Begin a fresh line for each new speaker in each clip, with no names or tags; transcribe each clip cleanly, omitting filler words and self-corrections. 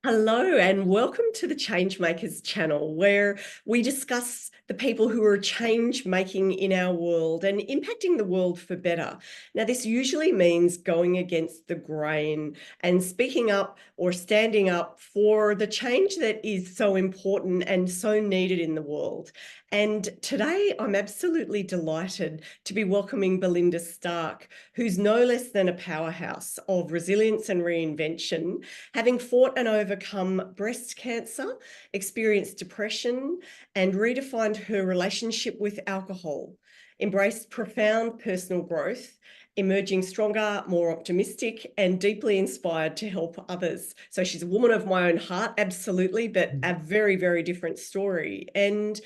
Hello, and welcome to the Changemakers channel, where we discuss the people who are change making in our world and impacting the world for better. Now, this usually means going against the grain and speaking up or standing up for the change that is so important and so needed in the world. And today, I'm absolutely delighted to be welcoming Belinda Stark, who's no less than a powerhouse of resilience and reinvention, having fought and overcome breast cancer, experienced depression, and redefined her relationship with alcohol, embraced profound personal growth, emerging stronger, more optimistic, and deeply inspired to help others. So she's a woman of my own heart, absolutely, but a very, very different story. And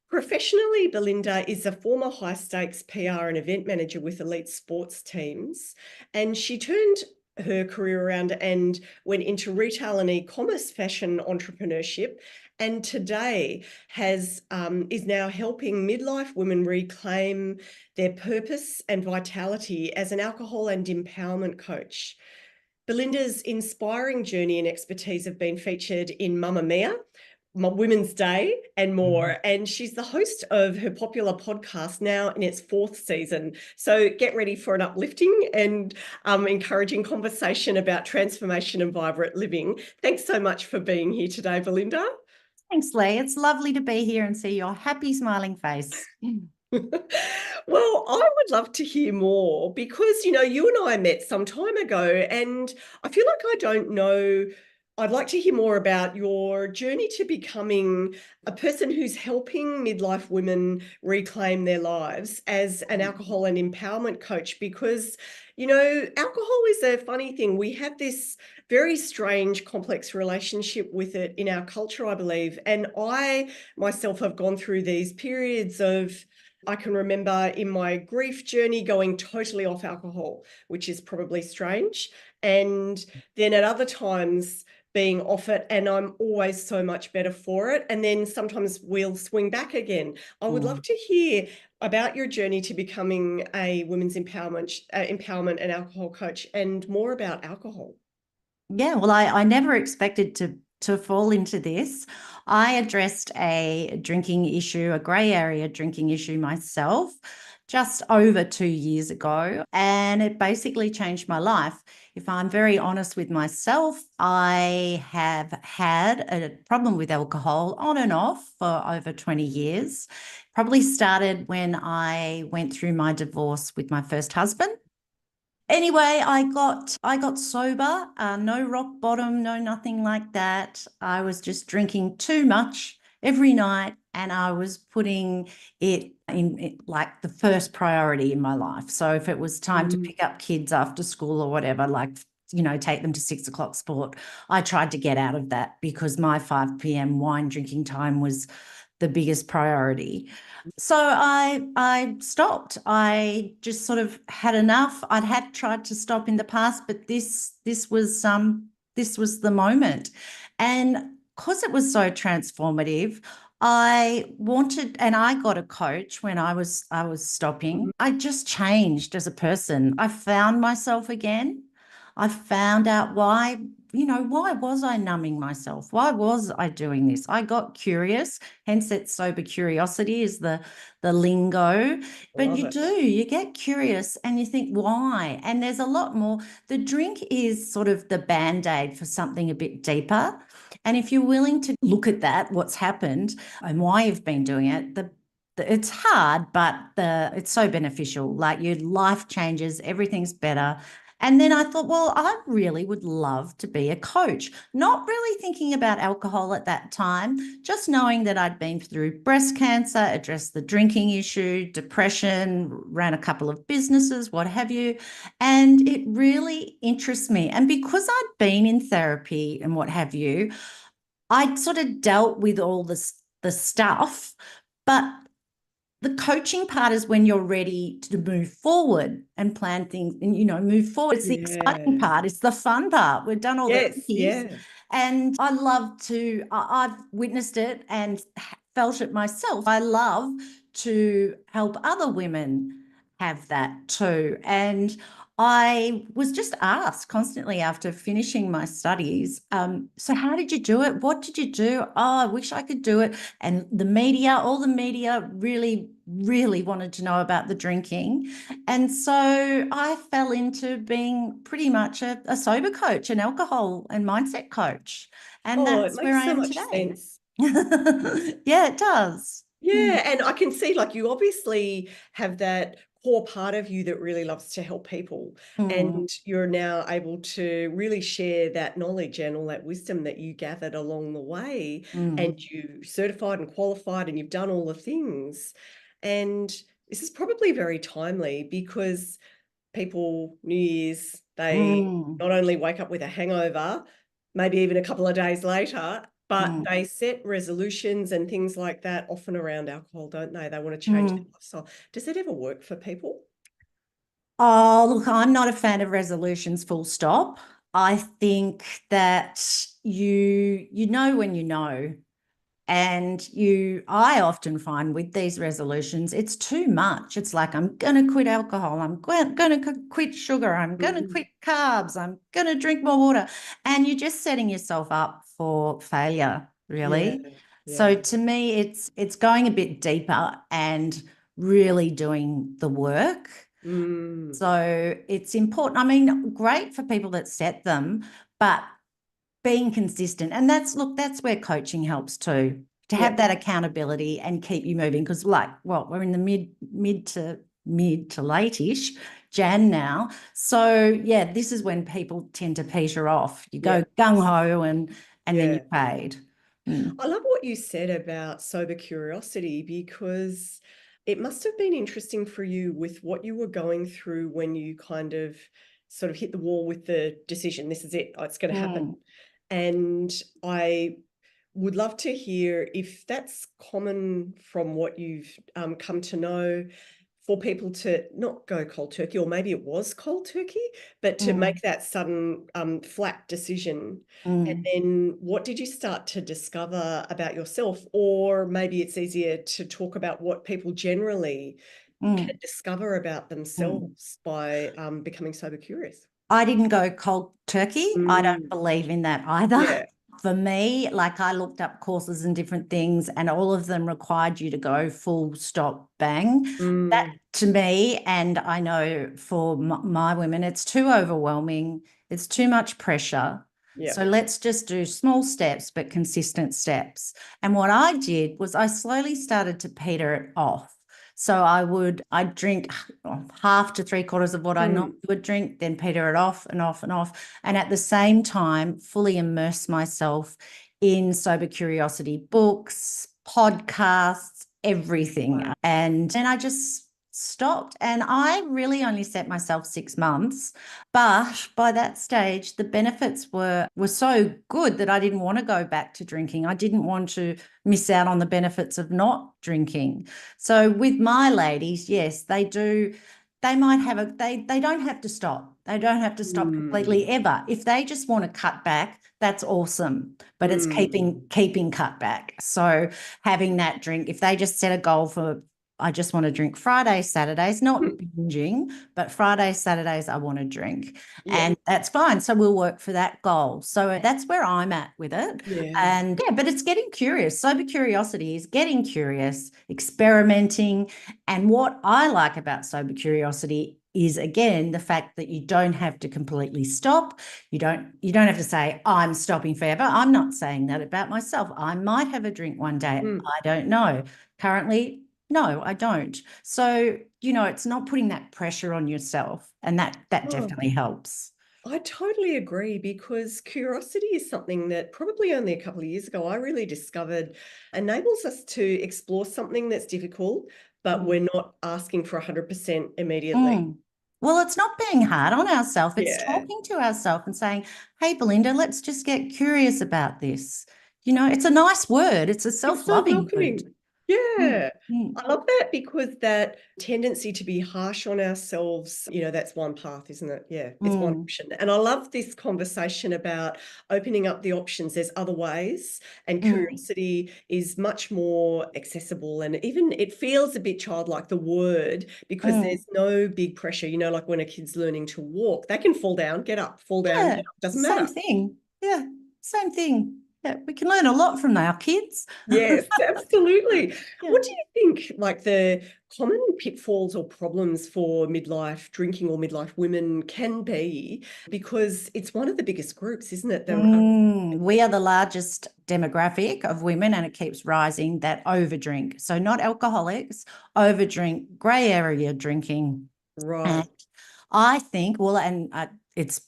professionally, Belinda is a former high-stakes PR and event manager with elite sports teams, and she turned her career around and went into retail and e-commerce fashion entrepreneurship, and today is now helping midlife women reclaim their purpose and vitality as an alcohol and empowerment coach. Belinda's inspiring journey and expertise have been featured in Mamma Mia, Women's Day, and more. And she's the host of her popular podcast, now in its fourth season. So get ready for an uplifting and encouraging conversation about transformation and vibrant living. Thanks so much for being here today, Belinda.
Thanks, Lee. It's lovely to be here and see your happy, smiling face.
Well, I would love to hear more because, you and I met some time ago, and I feel like I don't know. I'd like to hear more about your journey to becoming a person who's helping midlife women reclaim their lives as an alcohol and empowerment coach, because, alcohol is a funny thing. We have this very strange, complex relationship with it in our culture, I believe. And I myself have gone through these periods of, I can remember in my grief journey going totally off alcohol, which is probably strange. And then at other times being off it, and I'm always so much better for it. And then sometimes we'll swing back again. I would love to hear about your journey to becoming a women's empowerment and alcohol coach, and more about alcohol.
Yeah, well, I never expected to fall into this. I addressed a drinking issue, a grey area drinking issue myself just over 2 years ago, and it basically changed my life. If I'm very honest with myself, I have had a problem with alcohol on and off for over 20 years. Probably started when I went through my divorce with my first husband. Anyway, I got sober, no rock bottom, no nothing like that. I was just drinking too much every night, and I was putting it in like the first priority in my life. So if it was time to pick up kids after school or whatever, like, take them to 6 o'clock sport, I tried to get out of that because my 5 p.m. wine drinking time was the biggest priority. So I stopped. I just sort of had enough. I'd had tried to stop in the past, but this was the moment. And because it was so transformative, I wanted, and I got a coach when I was stopping. I just changed as a person. I found myself again. I found out why was I numbing myself? Why was I doing this? I got curious, hence that sober curiosity is the lingo. But
Love
you
it.
do, you get curious and you think, why? And there's a lot more. The drink is sort of the band-aid for something a bit deeper. And if you're willing to look at that, what's happened and why you've been doing it, it's hard, but it's so beneficial. Like your life changes, everything's better. And then I thought, well, I really would love to be a coach, not really thinking about alcohol at that time, just knowing that I'd been through breast cancer, addressed the drinking issue, depression, ran a couple of businesses, what have you. And it really interests me. And because I'd been in therapy and what have you, I'd sort of dealt with all the stuff, but the coaching part is when you're ready to move forward and plan things and, move forward. It's the exciting
Yeah.
part. It's the fun part. We've done all the
Yes.
quickies,
Yeah.
and I've witnessed it and felt it myself. I love to help other women have that too. And I was just asked constantly after finishing my studies, so how did you do it? What did you do? Oh, I wish I could do it. And the media, all the media really, really wanted to know about the drinking. And so I fell into being pretty much a sober coach, an alcohol and mindset coach. And
Oh, it
that's where
makes
I
so
am
much
today.
sense.
Yeah, it does. Mm,
Yeah, and I can see like you obviously have that core part of you that really loves to help people.
mm,
And you're now able to really share that knowledge and all that wisdom that you gathered along the way. And
mm,
you certified and qualified and you've done all the things. And this is probably very timely because people, New Year's, they
mm,
not only wake up with a hangover, maybe even a couple of days later, but
mm,
they set resolutions and things like that often around alcohol, don't they? They want to change their
mm.
lifestyle. Does that ever work for people?
Oh, look, I'm not a fan of resolutions, full stop. I think that you know when you know. And I often find with these resolutions, it's too much. It's like, I'm going to quit alcohol. I'm going to quit sugar. I'm going to
Mhm.
quit carbs. I'm going to drink more water. And you're just setting yourself up for failure,
Yeah,
really. So
yeah.
to me, it's going a bit deeper and really doing the work.
Mm,
So it's important. I mean, great for people that set them, but being consistent. And that's where coaching helps too, to
yeah.
have that accountability and keep you moving. Because like, well, we're in the mid to late-ish Jan now. So yeah, this is when people tend to peter off. You
Yeah.
go gung-ho and then you
Yeah.
fade. Mm,
I love what you said about sober curiosity because it must have been interesting for you with what you were going through when you kind of sort of hit the wall with the decision. This is it. Oh, it's going to happen.
mm,
And I would love to hear if that's common from what you've come to know for people to not go cold turkey, or maybe it was cold turkey, but to
mm,
make that sudden flat decision. And
mm,
then what did you start to discover about yourself? Or maybe it's easier to talk about what people generally can
mm,
discover about
mm.
themselves by becoming sober curious.
I didn't go cold turkey. I don't
Mm,
believe in that either.
yeah.
For me, like I looked up courses and different things, and all of them required you to go full stop bang. That
Mm,
to me, and I know for my women, it's too overwhelming. It's too much pressure.
yeah.
So let's just do small steps, but consistent steps. And what I did was I slowly started to peter it off. So I'd drink half to three quarters of what I normally
Mm,
would drink, then peter it off and off and off. And at the same time, fully immerse myself in sober curiosity books, podcasts, everything.
wow.
And then I just stopped. And I really only set myself 6 months. But by that stage, the benefits were so good that I didn't want to go back to drinking. I didn't want to miss out on the benefits of not drinking. So with my ladies, yes, they do. They might have they don't have to stop. They don't have to stop completely
Mm,
ever. If they just want to cut back, that's awesome. But it's
mm,
keeping cut back. So having that drink, if they just set a goal for I just want to drink Fridays, Saturdays, not
mm,
binging, but Fridays, Saturdays, I want to drink.
yeah.
And that's fine. So we'll work for that goal. So that's where I'm at with it.
Yeah.
And yeah, but it's getting curious. Sober curiosity is getting curious, experimenting. And what I like about sober curiosity is again the fact that you don't have to completely stop. You don't have to say, I'm stopping forever. I'm not saying that about myself. I might have a drink one day.
Mm.
I don't know. Currently, no, I don't. So, it's not putting that pressure on yourself. And that
Oh,
definitely helps.
I totally agree because curiosity is something that probably only a couple of years ago I really discovered enables us to explore something that's difficult, but
Mm.
we're not asking for 100% immediately.
Mm. Well, it's not being hard on ourselves. It's
Yeah.
talking to ourselves and saying, hey, Belinda, let's just get curious about this. It's a nice word. It's a
It's so
self-loving word.
welcoming.
Mm,
Yeah.
mm,
I love that because that tendency to be harsh on ourselves, that's one path, isn't it? Yeah, it's one
mm,
option. And I love this conversation about opening up the options. There's other ways, and
mm,
curiosity is much more accessible. And even it feels a bit childlike, the word, because
mm.
there's no big pressure. Like when a kid's learning to walk, they can fall down, get up, fall down,
Yeah,
get up. Doesn't
same
matter.
thing. Yeah, same thing. Yeah, we can learn a lot from our kids.
Yes, absolutely.
Yeah.
What do you think, like the common pitfalls or problems for midlife drinking or midlife women can be? Because it's one of the biggest groups, isn't it?
We are the largest demographic of women, and it keeps rising that overdrink. So not alcoholics, overdrink, grey area drinking.
Right.
And I think, well, and it's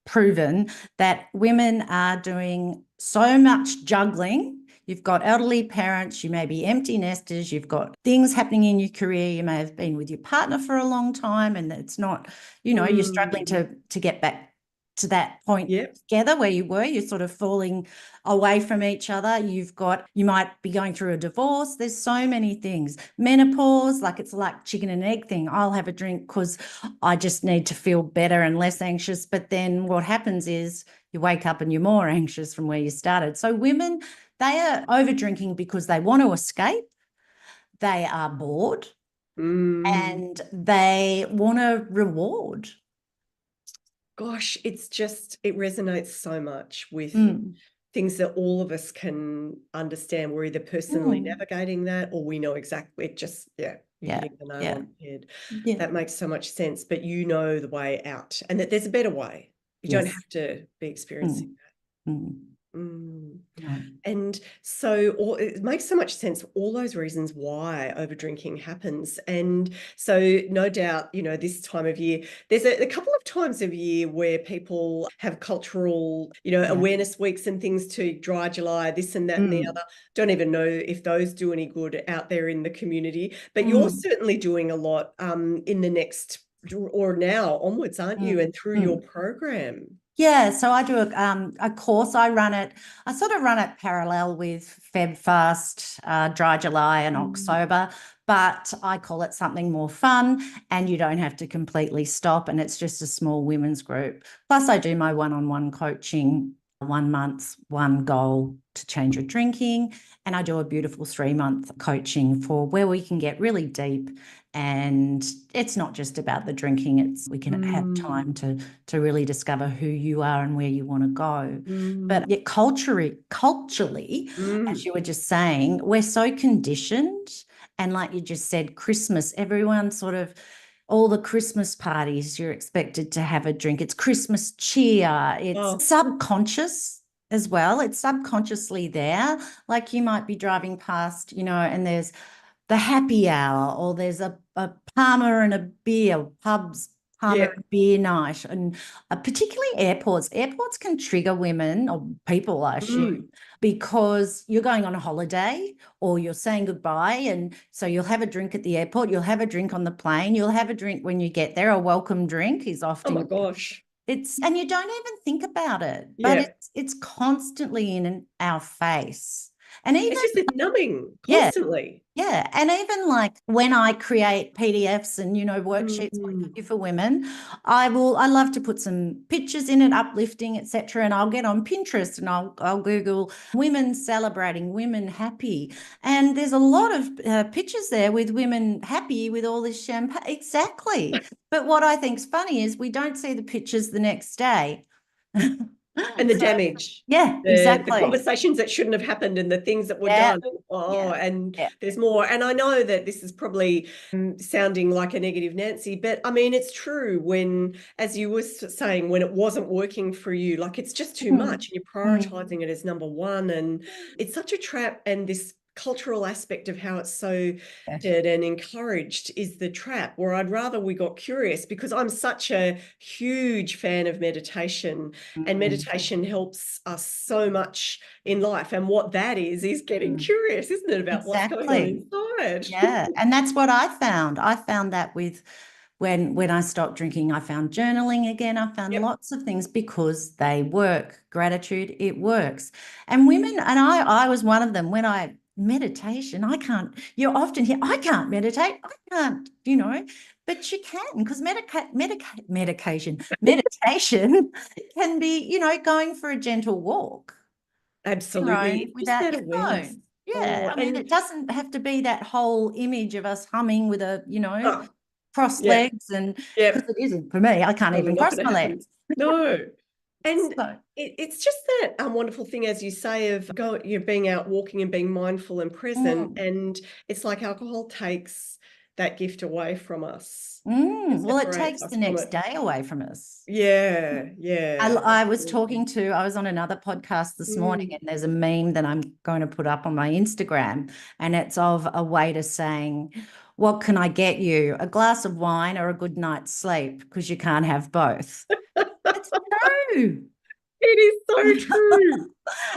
proven that women are doing so much juggling. You've got elderly parents, you may be empty nesters, you've got things happening in your career, you may have been with your partner for a long time, and it's not, you're struggling
Mm.
to get back to that point
Yep.
together where you were. You're sort of falling away from each other. You might be going through a divorce. There's so many things. Menopause, like it's like chicken and egg thing. I'll have a drink because I just need to feel better and less anxious. But then what happens is you wake up and you're more anxious from where you started. So women, they are over drinking because they want to escape. They are bored
Mm.
and they want a reward.
Gosh, it resonates so much with
Mm,
things that all of us can understand. We're either personally
mm.
navigating that or we know exactly. Yeah, you're
Yeah,
hitting the nail
yeah,
on the head.
yeah.
That makes so much sense, but you know the way out and that there's a better way. You don't
Yes.
have to be experiencing
Mm, mm,
that. Mm.
no.
And so it makes so much sense, all those reasons why overdrinking happens. And so no doubt, this time of year, there's a couple of times of year where people have cultural,
Yeah.
awareness weeks and things to Dry July, this and that and the
Mm,
other. Don't even know if those do any good out there in the community, but you're
mm,
certainly doing a lot in the next or now onwards, aren't you?
mm,
And through your
mm.
program.
Yeah, so I do a course. I sort of run it parallel with Feb Fast, Dry July and
Mm.
October, but I call it something more fun and you don't have to completely stop. And it's just a small women's group. Plus, I do my one-on-one coaching, 1 month, one goal to change your drinking. And I do a beautiful 3 month coaching for where we can get really deep. And it's not just about the drinking, we can have
Mm.
time to really discover who you are and where you want to go.
Mm.
But yet culturally, as
Mm.
you were just saying, we're so conditioned. And like you just said, Christmas, everyone sort of, all the Christmas parties, you're expected to have a drink. It's Christmas cheer. It's
Oh,
subconscious as well. It's subconsciously there. Like you might be driving past, and there's the happy hour, or there's a Palmer and a beer, pubs, Palmer
yeah.
and beer night. And particularly airports. Airports can trigger women or people, I assume,
Mm.
because you're going on a holiday or you're saying goodbye. And so you'll have a drink at the airport, you'll have a drink on the plane, you'll have a drink when you get there. A welcome drink is
Oh my
often
gosh.
and you don't even think about it, but
Yeah.
it's constantly in our face. And even
It's just it's numbing
yeah,
constantly.
yeah. And even like when I create PDFs and, worksheets, what have
Mm.
you, for women, I love to put some pictures in it, uplifting, etc. And I'll get on Pinterest and I'll Google women celebrating, women happy. And there's a lot of pictures there with women happy with all this champagne. Exactly. But what I think's funny is we don't see the pictures the next day.
And the
So
damage,
yeah,
the
exactly.
conversations that shouldn't have happened and the things that were
Yeah,
done. Oh,
yeah,
and
yeah.
there's more. And I know that this is probably sounding like a negative Nancy, but I mean, it's true when, as you were saying, when it wasn't working for you, like it's just too
Mm,
much and you're
mm.
prioritizing it as number one. And it's such a trap. And this cultural aspect of how it's so
Yeah.
and encouraged is the trap, where I'd rather we got curious, because I'm such a huge fan of meditation, and
Mm,
meditation helps us so much in life. And what that is getting
mm.
curious, isn't it, about what's going on
Exactly.
inside?
Yeah. And that's what I found. I found that with when I stopped drinking, I found journaling again. I found
Yep.
lots of things because they work. Gratitude, it works. And women, and I was one of them when I meditation, I can't, you often hear, I can't meditate, I can't, but you can, because meditation can be, going for a gentle walk,
Absolutely. It's just
without
that
your
awareness.
phone.
Oh,
Yeah. I mean,
and
it doesn't have to be that whole image of us humming with a,
oh,
crossed
yeah,
legs, and
yeah.
because it isn't for me, I can't
Probably
even
not
cross
going to
my
happen.
legs.
No. And
So,
it's just that wonderful thing, as you say, of you're being out walking and being mindful and present.
mm,
And it's like alcohol takes that gift away from us. It
well, it
separates
takes
us
the
from
next
it.
day away from us.
Yeah, yeah,
I was
absolutely.
I was on another podcast this morning,
Mm.
and there's a meme that I'm going to put up on my Instagram, and it's of a waiter saying, "What can I get you? A glass of wine or a good night's sleep? Because you can't have both." It's true.
It is so true.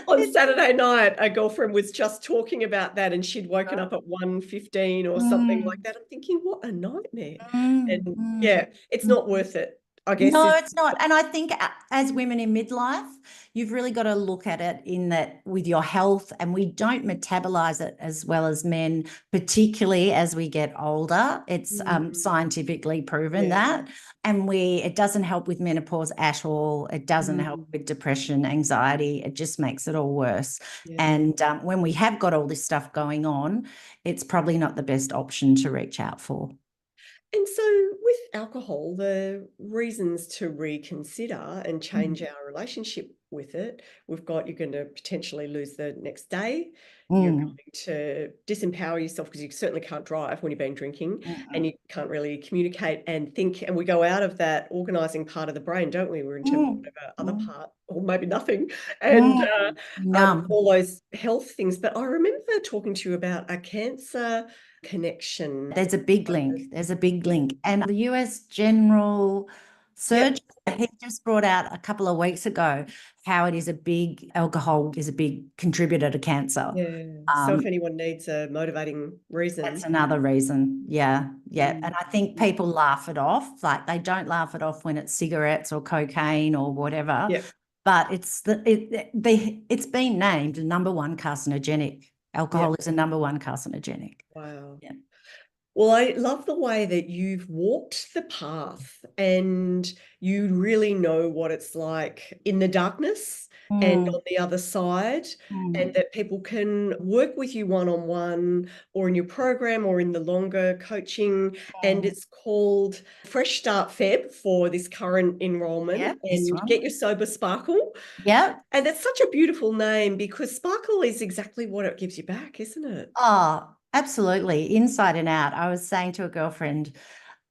On
It's
Saturday night, a girlfriend was just talking about that, and she'd woken up at 1:15 or something like
mm,
that. I'm thinking, what a nightmare.
mm,
And
mm,
yeah, it's
mm.
not worth it, I guess,
No,
is
it's not. And I think as women in midlife, you've really got to look at it in that with your health, and we don't metabolize it as well as men, particularly as we get older. It's
mm,
scientifically proven
yeah.
that. And it doesn't help with menopause at all. It doesn't help
Mm,
with depression, anxiety. It just makes it all worse.
yeah.
And when we have got all this stuff going on, it's probably not the best option to reach out for.
And so, with alcohol, the reasons to reconsider and change
Mm.
our relationship with it, we've got you're going to potentially lose the next day. You're
Mm.
going to disempower yourself because you certainly can't drive when you've been drinking, and
Mm.
you can't really communicate and think. And we go out of that organizing part of the brain, don't we? We're into
Mm.
whatever other
Mm.
part, or maybe nothing, and
Mm, numb.
all those health things. But I remember talking to you about a cancer connection.
There's a big link. There's a big link. And the US General
Yep.
Surgeon, he just brought out a couple of weeks ago how alcohol is a big contributor to cancer.
Yeah. So if
Um,
anyone needs a motivating
that's
reason.
another reason. Yeah. Yeah.
Mm,
And I think
mm.
people laugh it off. Like they don't laugh it off when it's cigarettes or cocaine or whatever.
Yep.
But it's been named a number one carcinogenic. Alcohol
Yep.
is a number one carcinogenic.
Wow.
Yeah.
Well, I love the way that you've walked the path and you really know what it's like in the darkness and
Mm,
on the other side, and
mm,
that people can work with you one-on-one or in your program or in the longer coaching. And
mm.
it's called Fresh Start Feb for this current
Yeah,
enrollment,
this
and Get
one.
Your Sober Sparkle.
Yeah.
And that's such a beautiful name because sparkle is exactly what it gives you back, isn't it?
Oh, absolutely. Inside and out. I was saying to a girlfriend,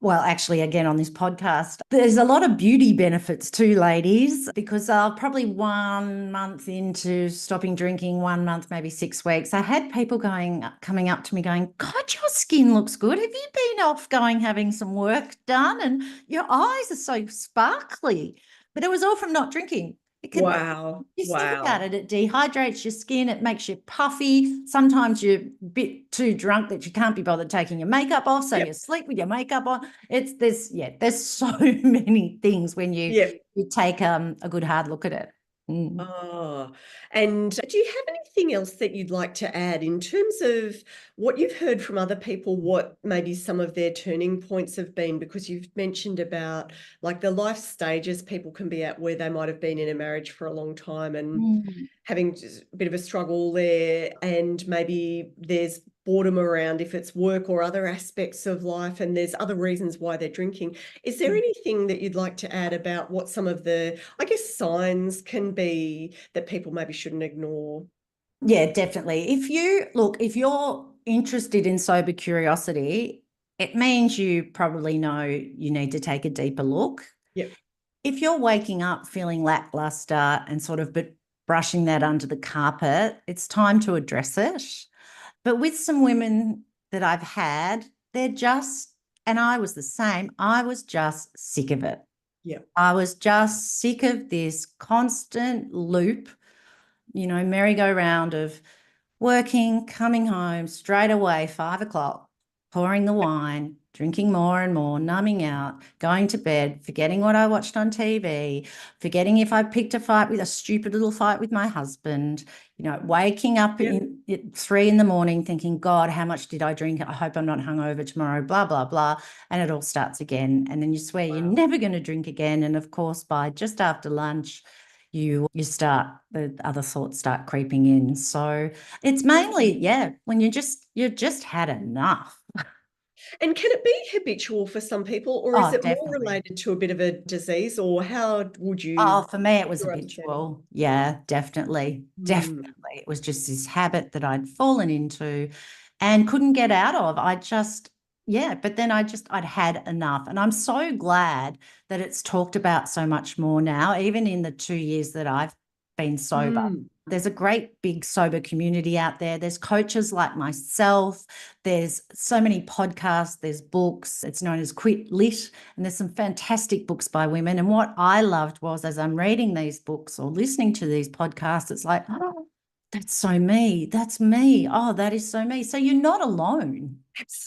well, actually, again, on this podcast, there's a lot of beauty benefits too, ladies, because I'll probably 1 month into stopping drinking, 1 month, maybe 6 weeks. I had people coming up to me going, God, your skin looks good. Have you been off having some work done? And your eyes are so sparkly. But it was all from not drinking. It can,
Wow.
just think about
Wow.
it. It dehydrates your skin. It makes you puffy. Sometimes you're a bit too drunk that you can't be bothered taking your makeup off, so you
Yep.
sleep with your makeup on. There's so many things when you
Yep.
take a good hard look at it. Mm.
Oh, and do you have anything else that you'd like to add in terms of what you've heard from other people, what maybe some of their turning points have been? Because you've mentioned about like the life stages people can be at where they might have been in a marriage for a long time and
Mm.
having just a bit of a struggle there, and maybe there's boredom around if it's work or other aspects of life, and there's other reasons why they're drinking. Is there anything that you'd like to add about what some of the, I guess, signs can be that people maybe shouldn't ignore?
Yeah, definitely. If you're interested in sober curiosity, it means you probably know you need to take a deeper look.
Yep.
If you're waking up feeling lackluster and sort of brushing that under the carpet, it's time to address it. But with some women that I've had, and I was the same, I was just sick of it.
Yep.
I was just sick of this constant loop, merry-go-round of working, coming home straight away, 5 o'clock, pouring the wine, drinking more and more, numbing out, going to bed, forgetting what I watched on TV, forgetting if I picked a stupid little fight with my husband, waking up
Yeah.
at 3 in the morning thinking, God, how much did I drink? I hope I'm not hungover tomorrow, blah, blah, blah. And it all starts again. And then you swear you're
Wow.
never going to drink again. And of course, by just after lunch, the other thoughts start creeping in. So it's mainly, when you've just had enough.
And can it be habitual for some people, or is
Oh,
it more
definitely.
related to a bit of a disease, or how would
Oh,
you,
for me, it was
your understanding?
habitual. Yeah, definitely.
Mm.
Definitely. It was just this habit that I'd fallen into and couldn't get out of. But then I'd had enough. And I'm so glad that it's talked about so much more now, even in the 2 years that I've been sober.
Mm.
There's a great big sober community out there. There's coaches like myself. There's so many podcasts. There's books. It's known as Quit Lit. And there's some fantastic books by women. And what I loved was, as I'm reading these books or listening to these podcasts, it's like, oh, that's so me. That's me. Oh, that is so me. So you're not alone.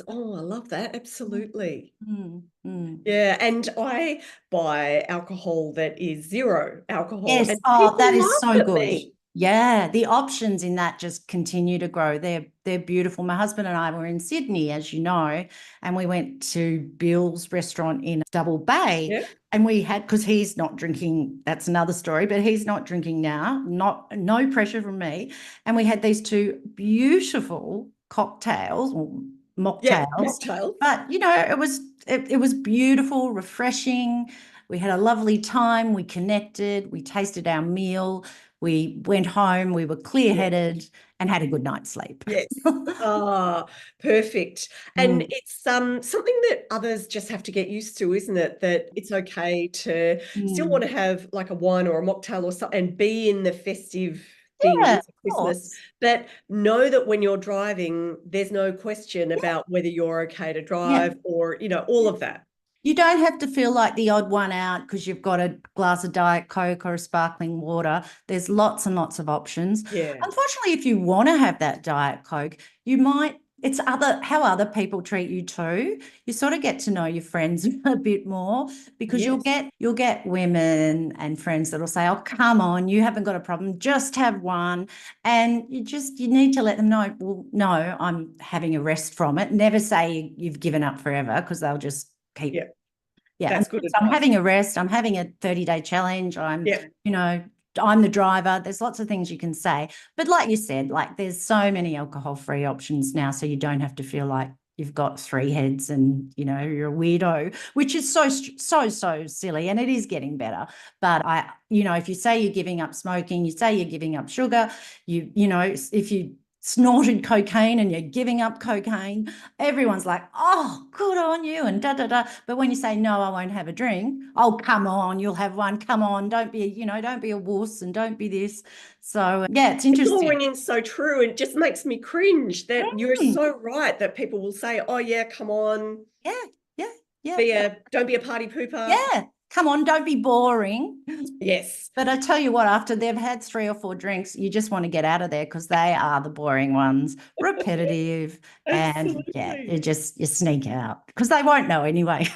Oh, I love that. Absolutely.
Mm, mm.
Yeah. And I buy alcohol that is zero alcohol,
Yes.
and
Oh,
people
that is
laugh
so
at
good.
me.
Yeah, the options in that just continue to grow. They're beautiful. My husband and I were in Sydney, as you know, and we went to Bill's restaurant in Double Bay,
Yeah.
and we had, because he's not drinking, that's another story, but he's not drinking now. No pressure from me. And we had these two beautiful cocktails or
Yeah.
mocktails.
Mocktails.
But it was beautiful, refreshing. We had a lovely time. We connected. We tasted our meal. We went home. We were
Yeah.
clear-headed and had a good night's sleep.
Yes. Ah, perfect. And
Mm,
it's something that others just have to get used to, isn't it? That it's okay to still want
mm.
to have like a wine or a mocktail or something and be in the festive
Yeah,
things,
of
Christmas,
course.
but know that when you're driving, there's no question
Yeah,
about whether you're okay to
yeah.
drive or, all of that.
You don't have to feel like the odd one out because you've got a glass of Diet Coke or a sparkling water. There's lots and lots of options.
Yeah.
Unfortunately, if you want to have that Diet Coke, it's how other people treat you too. You sort of get to know your friends a bit more because you'll
Yes.
get women and friends that'll say, "Oh, come on, you haven't got a problem, just have one." And you need to let them know, well, no, I'm having a rest from it. Never say you've given up forever because they'll just keep.
Yeah.
Yeah, and
That's good
I'm
advice.
having a rest. I'm having a 30-day challenge.
Yeah.
You know, I'm the driver. There's lots of things you can say. But like you said, like there's so many alcohol-free options now, so you don't have to feel like you've got three heads and you're a weirdo, which is so silly, and it is getting better. But if you say you're giving up smoking, you say you're giving up sugar, if you snorted cocaine and you're giving up cocaine, everyone's like, oh, good on you, and da da da. But when you say no, I won't have a drink, oh, come on, you'll have one. Come on, don't be a wuss and don't be this. So yeah, it's
It's all
interesting.
ringing so true. And it just makes me cringe that you're
Mm,
so right that people will say, oh, yeah, come on,
yeah, yeah, yeah,
don't be a party pooper.
yeah. Come on, don't be boring.
Yes,
But I tell you what, after they've had 3 or 4 drinks, you just want to get out of there because they are the boring ones, repetitive, and yeah,
absolutely.
you sneak out because they won't know anyway.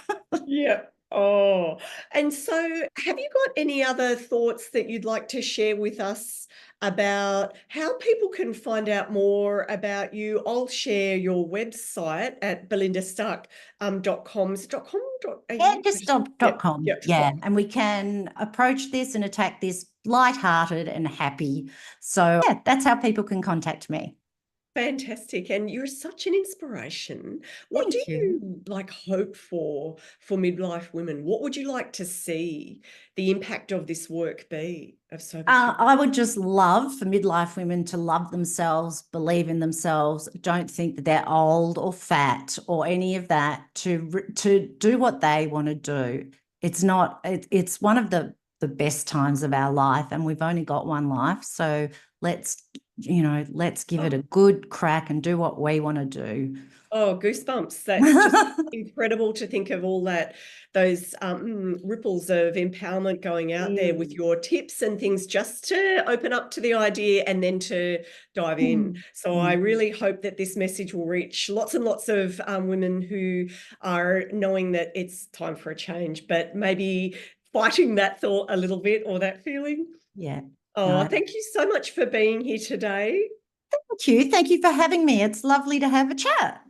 Yeah. Oh, and so have you got any other thoughts that you'd like to share with us about how people can find out more about you? I'll share your website at belindastark.com. Is it
Yeah,
.com.au?
just
Yep,
.com.
yep.
Yeah. And we can approach this and attack this light-hearted and happy. So yeah, that's how people can contact me.
Fantastic. And you're such an inspiration. What do
Thank you.
you like hope for midlife women? What would you like to see the impact of this work be of sober community?
I would just love for midlife women to love themselves, believe in themselves, don't think that they're old or fat or any of that, to do what they want to do. It's one of the best times of our life, and we've only got one life. So let's let's give it
Oh,
a good crack and do what we want to do.
oh, goosebumps. That's just incredible to think of all those ripples of empowerment going out there with
Mm,
your tips and things just to open up to the idea and then to dive in.
mm,
So I
mm.
really hope that this message will reach lots and lots of women who are knowing that it's time for a change, but maybe fighting that thought a little bit or that feeling.
Yeah.
Oh,
No,
thank you so much for being here today.
thank you. Thank you for having me. It's lovely to have a chat.